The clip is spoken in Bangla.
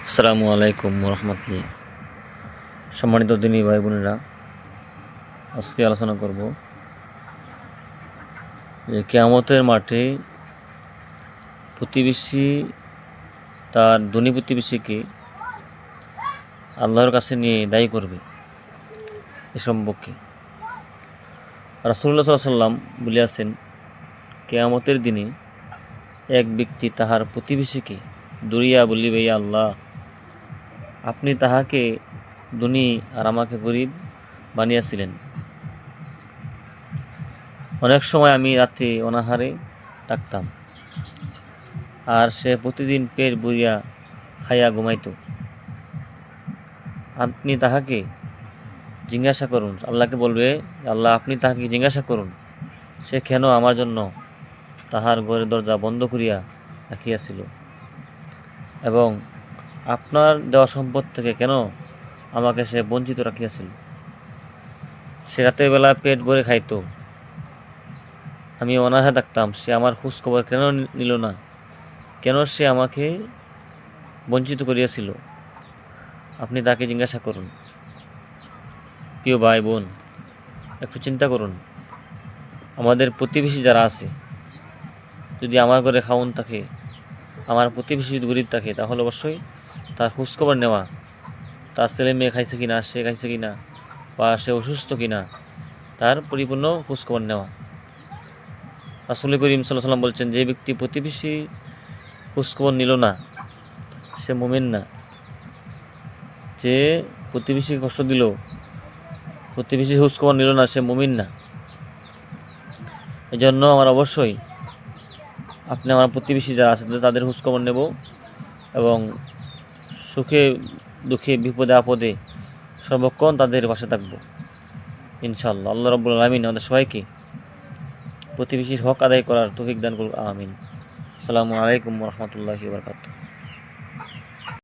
আসসালামু আলাইকুম রহমতুল্লাহ। সম্মানিত দিনী ভাই বোনেরা, আজকে আলোচনা করব যে কিয়ামতের মাঠে প্রতিবেশী তার ধনী প্রতিবেশীকে আল্লাহর কাছে নিয়ে দায়ী করবে এ সম্পর্কে রাসূলুল্লাহ সাল্লাল্লাহু আলাইহি ওয়াসাল্লাম বলিয়াছেন, কিয়ামতের দিনে এক ব্যক্তি তাহার প্রতিবেশীকে দৌড়িয়া বলিবে, ইয়া আল্লাহ, আপনি তাহাকে ধনী আর আমাকে গরিব বানিয়েছিলেন। অনেক সময় আমি রাত্রি অনাহারে থাকতাম, আর সে প্রতিদিন পেট ভরিয়া খাইয়া ঘুমাইত। আপনি তাহাকে জিজ্ঞাসা করুন। আল্লাহকে বলবে, আল্লাহ, আপনি তাহাকে জিজ্ঞাসা করুন, সে কেন আমার জন্য তাহার ঘরের দরজা বন্ধ করিয়া রাখিয়াছিল, এবং আপনার দেওয়া সম্পদ থেকে কেন আমাকে সে বঞ্চিত রাখিয়াছিল। সে রাতের বেলা পেট ভরে খাইত, আমি অনাহারে থাকতাম, সে আমার খোঁজ খবর কেন নিল না, কেন সে আমাকে বঞ্চিত করিয়াছিল। আপনি তাকে জিজ্ঞাসা করুন। প্রিয় ভাই বোন, একটু চিন্তা করুন, আমাদের প্রতিবেশী যারা আছে, যদি আমার ঘরে খাওন থাকে, আমার প্রতিবেশী যদি গরিব থাকে, তাহলে অবশ্যই তার খোঁজখবর নেওয়া, তার ছেলে মেয়ে খাইছে কিনা, সে খাইছে কিনা, বা সে অসুস্থ কিনা, তার পরিপূর্ণ খোঁজখবর নেওয়া। রাসূল করিম সাল্লাল্লাহু আলাইহি ওয়াসাল্লাম বলছেন, যে ব্যক্তি প্রতিবেশী খোঁজখবর নিল না, সে মুমিন না। যে প্রতিবেশীকে কষ্ট দিল, প্রতিবেশী খোঁজখবর নিল না, সে মুমিন না। এই জন্য আমার অবশ্যই আপনি আমার প্রতিবেশী যারা আছে তাদের খোঁজখবর নেব, এবং সুখে দুঃখে বিপদে আপদে সর্বক্ষণ তাদের পাশে থাকবো ইনশাআল্লাহ। আল্লাহ রাব্বুল আলামিন আমাদের সবাইকে প্রতিবেশীর হক আদায় করার তৌফিক দান করুন, আমিন। আসসালামু আলাইকুম ওয়া রাহমাতুল্লাহি ওয়া বারাকাতুহু।